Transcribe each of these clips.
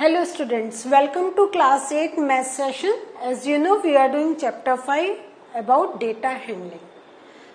Hello students, welcome to class 8 math session. As you know, we are doing chapter 5 about data handling.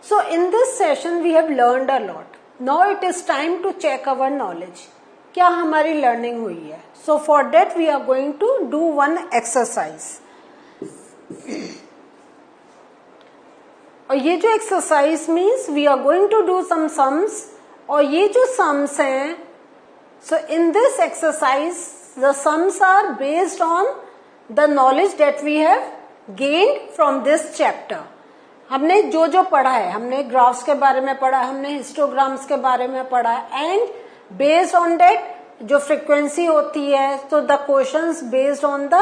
So in this session we have learned a lot. Now it is time to check our knowledge. क्या हमारी learning हुई है? So for that we are going to do one exercise. और ये जो exercise means we are going to do some sums. और ये जो sums हैं, so in this exercise the sums are based on the knowledge that we have gained from this chapter. हमने जो जो पढ़ा है, हमने ग्राफ्स के बारे में पढ़ा, हमने हिस्टोग्राम्स के बारे में पढ़ा एंड बेस्ड ऑन दैट जो फ्रीक्वेंसी होती है, तो the questions based on the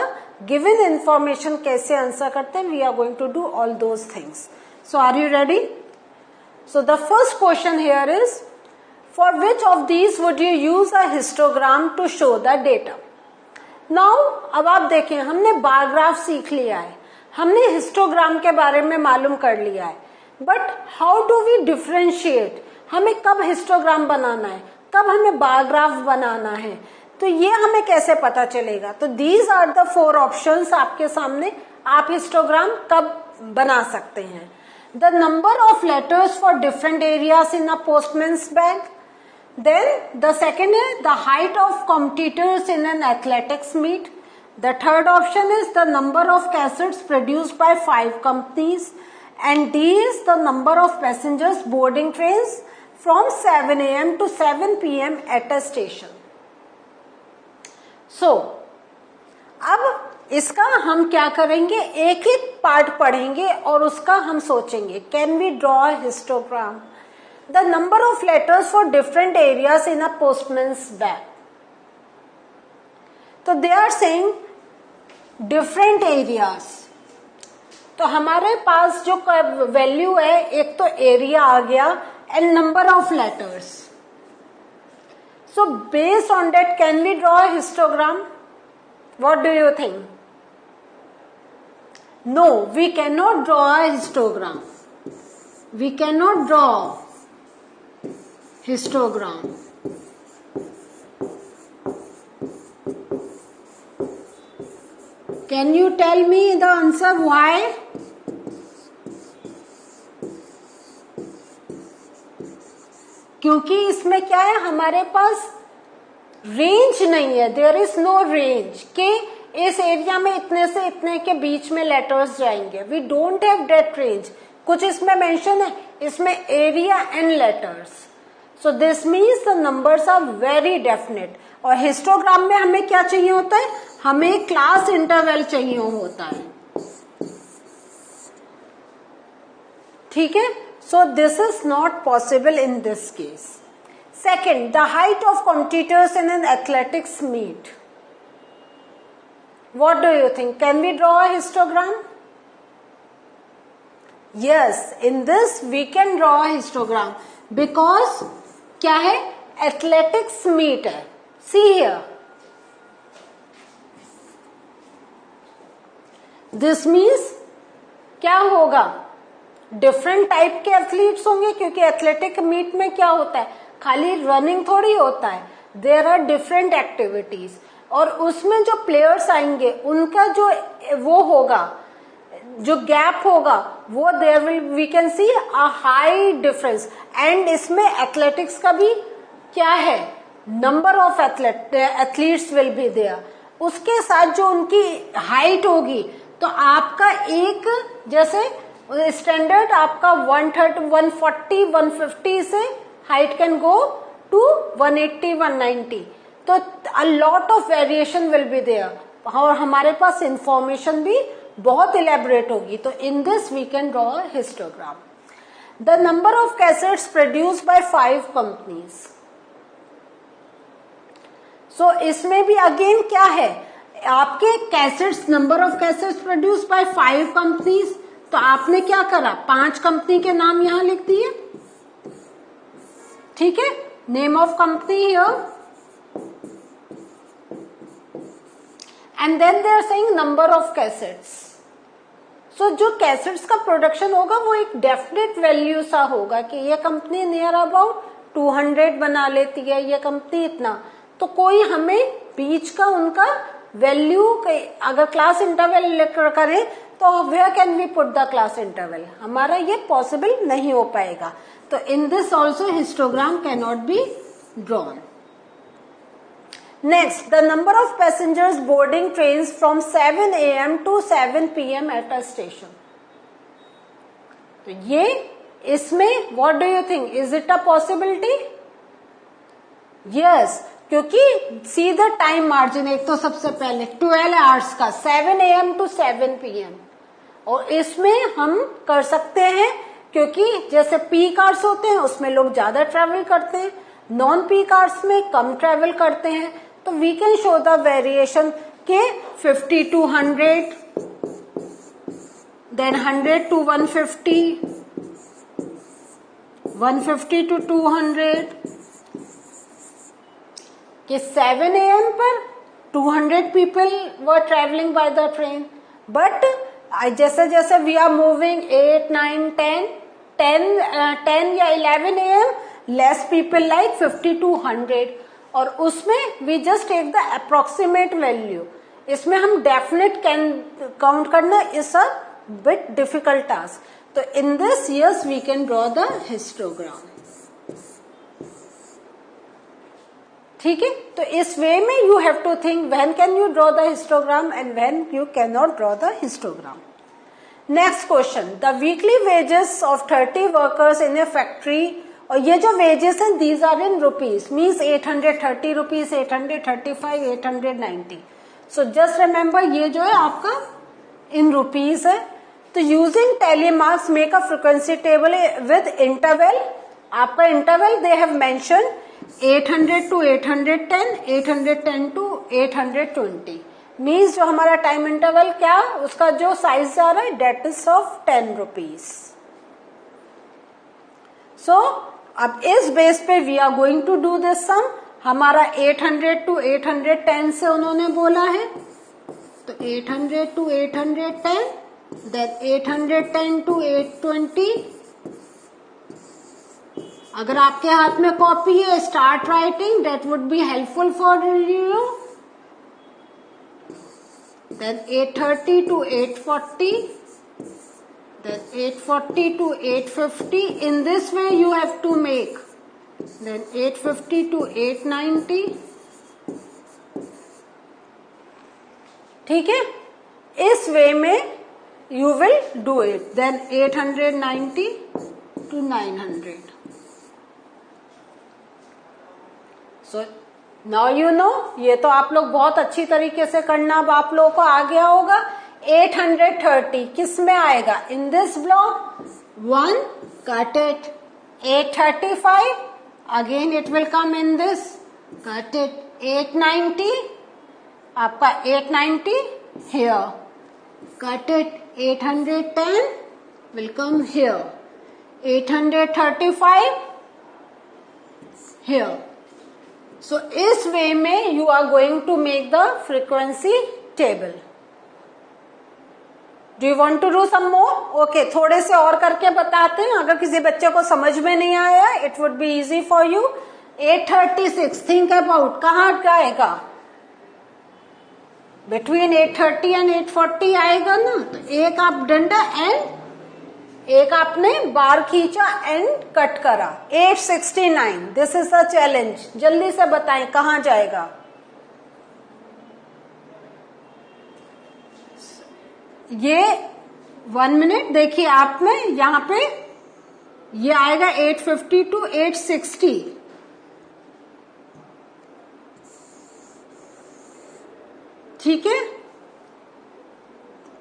given information कैसे आंसर करते हैं, we are going to do all those things. So are you ready? So the first question here is, for which of these would you use a histogram to show the data? Now, अब आप देखें, हमने bar graph सीख लिया है, हमने histogram के बारे में मालूम कर लिया है, but how do we differentiate? हमें कब हिस्टोग्राम बनाना है, कब हमें बार ग्राफ बनाना है, तो ये हमें कैसे पता चलेगा? तो दीज आर द 4 ऑप्शंस आपके सामने. आप हिस्टोग्राम कब बना सकते हैं? The number of letters for different areas in a postman's bag. Then the second is the height of competitors in an athletics meet. The third option is the number of cassettes produced by 5 companies. And D is the number of passengers boarding trains from 7 a.m. to 7 p.m. at a station. So, अब इसका हम क्या करेंगे, एक एक part पढ़ेंगे और उसका हम सोचेंगे. Can we draw a histogram? The number of letters for different areas in a postman's bag. तो they are saying different areas. तो हमारे पास जो वैल्यू है, एक तो एरिया आ गया and number of letters. So based on that can we draw a histogram? What do you think? No, we cannot draw a histogram. We cannot draw histogram. Can you tell me the answer why? क्योंकि इसमें क्या है, हमारे पास range नहीं है. There is no range के इस area में इतने से इतने के बीच में लेटर्स जाएंगे. We don't have that range. कुछ इसमें मेंशन है, इसमें area and letters. So this means the numbers are very definite. और हिस्टोग्राम में हमें क्या चाहिए होता है? हमें क्लास इंटरवल चाहिए होता है. ठीक है. So this is not possible in this case. Second, the height of competitors in an athletics meet. What do you think? Can we draw a histogram? Yes, in this we can draw a histogram because क्या है? Athletics meet है. See here. This means क्या होगा? Different type के athletes होंगे, क्योंकि athletic meet में क्या होता है, खाली रनिंग थोड़ी होता है. There are different activities. और उसमें जो प्लेयर्स आएंगे उनका जो वो होगा, जो गैप होगा, वो there will we can see a high difference. And इसमें एथलेटिक्स का भी क्या है, number of athletes will be there. उसके साथ जो उनकी हाइट होगी, तो आपका एक जैसे स्टैंडर्ड आपका 130, 140, 150 से हाइट कैन गो टू 180, 190. तो a lot of variation will be there. और हमारे पास इंफॉर्मेशन भी बहुत इलेबोरेट होगी. तो in this we can draw a histogram. The number of cassettes produced by 5 companies. So इसमें भी अगेन क्या है, आपके cassettes, number of cassettes produced by 5 companies. तो आपने क्या करा, 5 कंपनी के नाम यहां लिख दिए. ठीक है. Name of company here. And then they are saying number of cassettes. So जो कैसेट्स का प्रोडक्शन होगा वो एक डेफिनेट वैल्यू सा होगा कि ये कंपनी नियर अबाउट 200 बना लेती है, ये कंपनी इतना. तो कोई हमें बीच का उनका वैल्यू, अगर क्लास इंटरवल करें तो where can we put the class interval, हमारा ये पॉसिबल नहीं हो पाएगा. तो in this also histogram can not be drawn. Next, the number of passengers boarding trains from 7 a.m. to 7 p.m. at a station. तो ये इसमें what do you think? Is it a possibility? Yes, क्योंकि see the time margin, एक तो सबसे पहले 12 hours का 7 a.m. to 7 p.m. और इसमें हम कर सकते हैं क्योंकि जैसे पीक आवर्स होते हैं उसमें लोग ज्यादा ट्रेवल करते हैं, नॉन पीक आवर्स में कम ट्रेवल करते हैं. तो we can show the variation के 50 to 100, then 100 to 150, 150 to 200. कि 7 AM पर 200 people were traveling by the train, but जैसे जैसे we are moving 8, 9, 10 या 11 AM, less people like 50 to 100. और उसमें we just take the approximate value. इसमें हम डेफिनेट कैन काउंट करना is a bit difficult task. तो in this yes we can draw the histogram. ठीक है, तो इस वे में you have to think when can you draw the histogram and when you can not draw the histogram. Next question, the weekly wages of 30 workers in a factory. और ये जो wages हैं these are in rupees, means 830 rupees, 835, 890. So just remember ये जो है आपका in rupees है. तो using tally marks make a frequency table with interval. आपका interval they have mention 800 to 810, 810 to 820. Means जो हमारा टाइम इंटरवल क्या उसका जो साइज आ रहा है that is of 10 rupees. So अब इस बेस पे we are going to do this sum. हमारा 800 to 810 से उन्होंने बोला है, तो 800 to 810, देन 810 to 820. अगर आपके हाथ में कॉपी है start writing, that would be helpful for you. Then 830 to 840. Then 840 to 850. In this way you have to make. Then 850 to 890. ठीक है, इस वे में you will do it. Then 890 to 900. So now you know. ये तो आप लोग बहुत अच्छी तरीके से करना अब आप लोगों को आ गया होगा. 830 किस में आएगा? In this block 1, cut it. 835 again it will come in this, cut it. 890 आपका 890 here, cut it. 810 will come here. 835 here. So इस वे में you are going to make the frequency table. Do you want to do some more? Okay, थोड़े से और करके बताते हैं. अगर किसी बच्चे को समझ में नहीं आया, it would be easy for you. 836, think about कहाँ जाएगा? Between 830 and 840 आएगा ना. तो एक आप डंडा एंड एक आपने बार खींचा एंड कट करा. 869, दिस इज द चैलेंज. जल्दी से बताएं कहाँ जाएगा? ये 1 मिनट देखिए आप में यहां पे ये आएगा 850 to 860. ठीक है,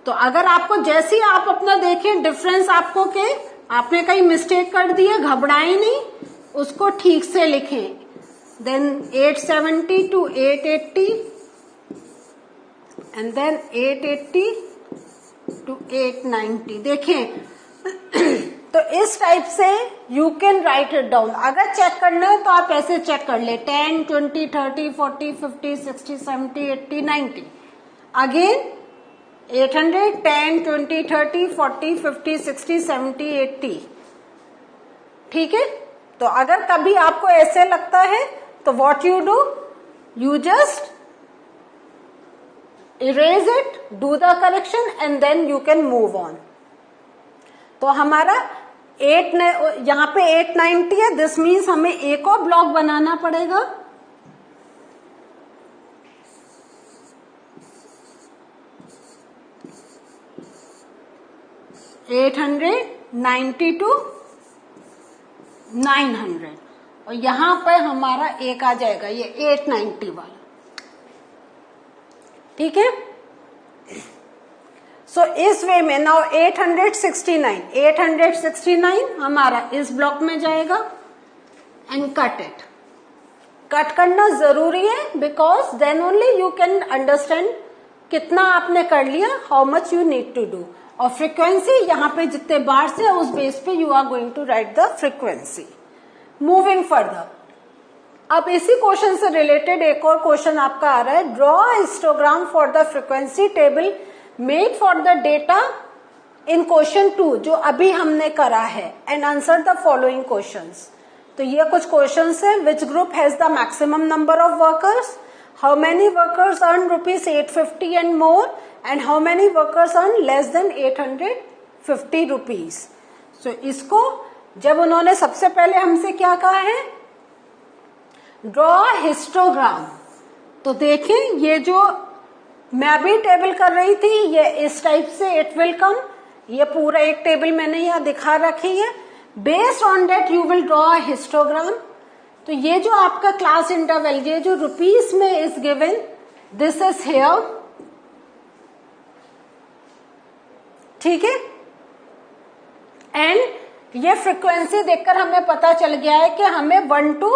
तो अगर आपको जैसे ही आप अपना देखें डिफरेंस आपको के आपने कहीं मिस्टेक कर दी है, घबराएं नहीं, उसको ठीक से लिखें. Then 870 to 880 and then 880 to 890. देखें तो इस टाइप से you can write it down. अगर चेक करना है तो आप ऐसे चेक कर ले 10, 20, 30, 40, 50, 60, 70, 80, 90. अगेन 800, 10, 20, 30, 40, 50, 60, 70, 80. ठीक है, तो अगर कभी आपको ऐसे लगता है तो what you do, you just erase it, do the correction and then you can move on. तो हमारा 8 यहाँ पे 890 है, दिस मीन्स हमें एक और ब्लॉक बनाना पड़ेगा। $890 to 900 और यहां पर हमारा एक आ जाएगा ये 890 वाला, ठीक है। सो इस वे में नाउ 869 हमारा इस ब्लॉक में जाएगा एंड कट इट। कट करना जरूरी है because then only you can understand कितना आपने कर लिया, how much you need to do. और फ्रीक्वेंसी यहाँ पे जितने बार से उस बेस पे you are going to write the frequency. Moving further, अब इसी क्वेश्चन से रिलेटेड एक और क्वेश्चन आपका आ रहा है, draw histogram for the frequency table made for the data in question 2 जो अभी हमने करा है and answer the following questions. तो ये कुछ क्वेश्चंस है, विच group has the maximum number of workers, how many workers earn ₹850 and more, and how many workers earn less than 850 rupees। So इसको जब उन्होंने सबसे पहले हमसे क्या कहा है, ड्रॉ हिस्टोग्राम। तो देखें ये जो मैं अभी टेबल कर रही थी ये इस टाइप से इट विल कम, ये पूरा एक टेबल मैंने यहाँ दिखा रखी है। Based on that you will draw histogram. तो ये जो आपका क्लास इंटरवल, ये जो रुपीस में is given, this is here, ठीक है। एंड ये फ्रीक्वेंसी देखकर हमें पता चल गया है कि हमें 1 to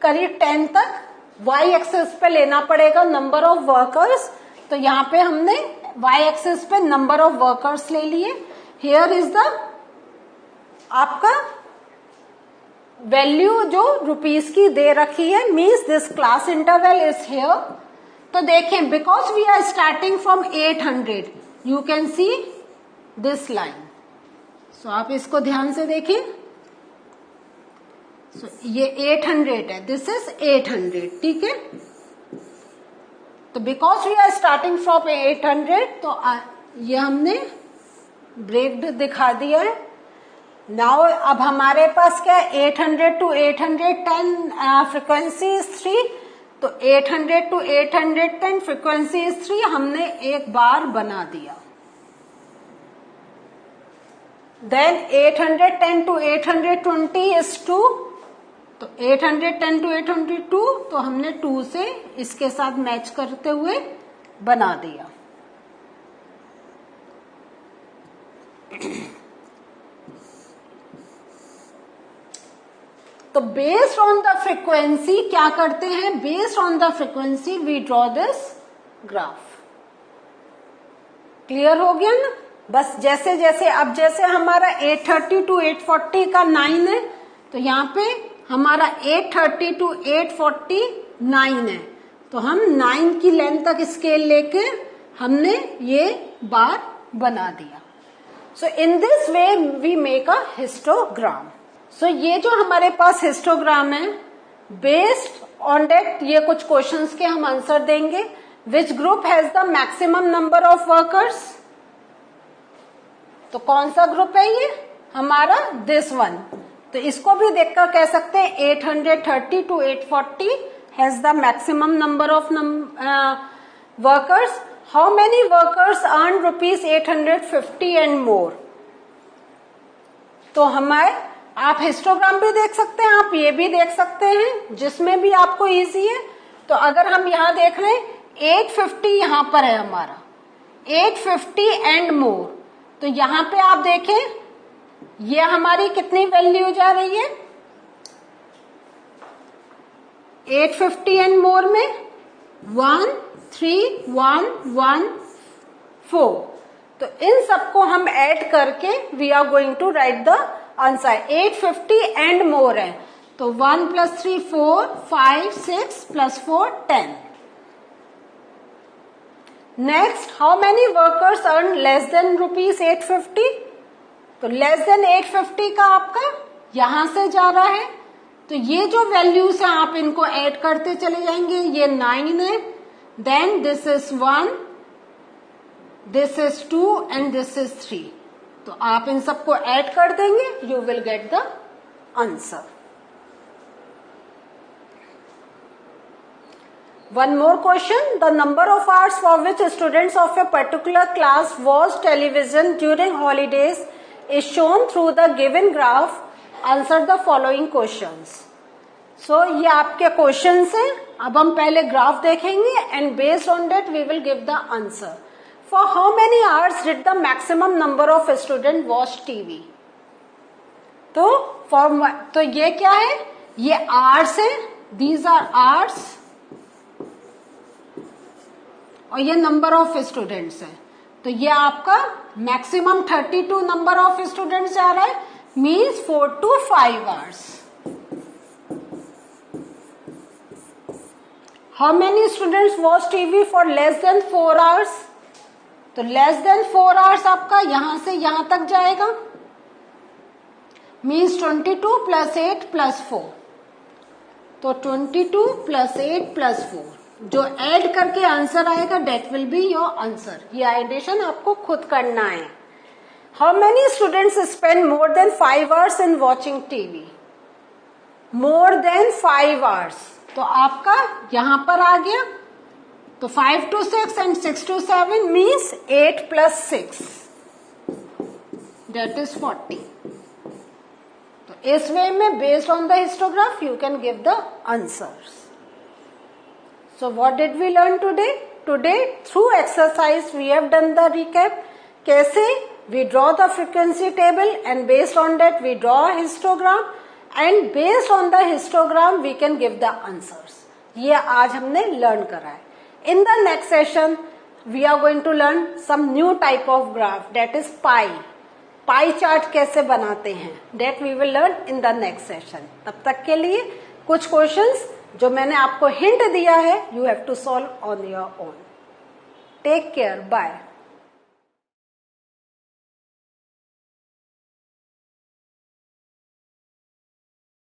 करीब 10 तक वाई एक्सिस पे लेना पड़ेगा नंबर ऑफ वर्कर्स। तो यहाँ पे हमने वाई एक्सिस पे नंबर ऑफ वर्कर्स ले लिए। हियर इज द आपका वैल्यू जो रुपीस की दे रखी है, means this class interval is here. तो देखें because we are starting from 800 you can see this line. So आप इसको ध्यान से देखिए। so, ये 800 है, दिस इज 800, ठीक है। तो because we are starting from 800 तो ये हमने ब्रेक दिखा दिया है। नाउ अब हमारे पास क्या है, 800 to 810 फ्रीक्वेंसी इज 3। तो 800 to 810 फ्रीक्वेंसी इज 3 हमने एक बार बना दिया। Then 810 to 820 is 2। तो 810 to 802 तो हमने 2 से इसके साथ मैच करते हुए बना दिया। तो बेस्ड ऑन द फ्रीक्वेंसी क्या करते हैं, based on the frequency we draw this graph. Clear हो गया ना। बस जैसे जैसे अब जैसे हमारा 830 to 840 का 9 है तो यहाँ पे हमारा 830 to 849 है। तो हम 9 की लेंथ तक स्केल लेके हमने ये बार बना दिया। So in this way we make a histogram. So ये जो हमारे पास हिस्टोग्राम है, बेस्ड ऑन दैट ये कुछ क्वेश्चंस के हम आंसर देंगे। Which group has the maximum number of workers, तो कौन सा ग्रुप है ये हमारा, दिस वन। तो इसको भी देखकर कह सकते हैं 830 to 840 has the maximum number of workers. How many workers earn ₹850 and मोर। तो हमारे आप हिस्टोग्राम भी देख सकते हैं, आप ये भी देख सकते हैं, जिसमें भी आपको इजी है। तो अगर हम यहाँ देख रहे हैं 850 यहाँ पर है हमारा, 850 एंड मोर। तो यहाँ पे आप देखें ये हमारी कितनी वैल्यू जा रही है, 850 एंड मोर में 13114। तो इन सबको हम ऐड करके we are going to write the answer. 850 and more है तो 1 + 3 4 5 6 + 4 10। Next, how many workers earn less than ₹850। तो लेस देन 850 का आपका यहां से जा रहा है। तो ये जो वैल्यूज है आप इनको ऐड करते चले जाएंगे। ये 9 है, then this is 1, this is 2 and this is 3. तो आप इन सबको ऐड कर देंगे, you will get the answer. One more question. The number of hours for which students of a particular class watch television during holidays is shown through the given graph. Answer the following questions. So ये आपके questions हैं. अब हम पहले graph देखेंगे and based on that we will give the answer. For how many hours did the maximum number of students watch TV? तो ये क्या है? ये hours है. These are hours. और ये नंबर ऑफ स्टूडेंट्स है. तो ये आपका मैक्सिमम 32 नंबर ऑफ स्टूडेंट्स जा रहा है, means 4 to 5 hours. How many students watch TV for less than 4 hours? तो लेस देन 4 hours आपका यहां से यहां तक जाएगा, मीन्स 22 + 8 + 4. तो 22 + 8 + 4 जो ऐड करके आंसर आएगा, that will be your answer. ये एडिशन आपको खुद करना है. How many students spend more than 5 hours in watching TV? More than 5 hours. तो आपका यहां पर आ गया. तो 5 to 6 and 6 to 7 means 8 + 6, that is 40. तो इस वे में based on the histogram you can give the answers. So what did we learn today? Today through exercise we have done the recap. कैसे we draw the frequency table and based on that we draw a histogram and based on the histogram we can give the answers. ये आज हमने learn करा है. In the next session we are going to learn some new type of graph, that is pie. Pie chart कैसे बनाते हैं, that we will learn in the next session. तब तक के लिए कुछ क्वेश्चंस जो मैंने आपको हिंट दिया है, you have to solve on your own. Take care, bye.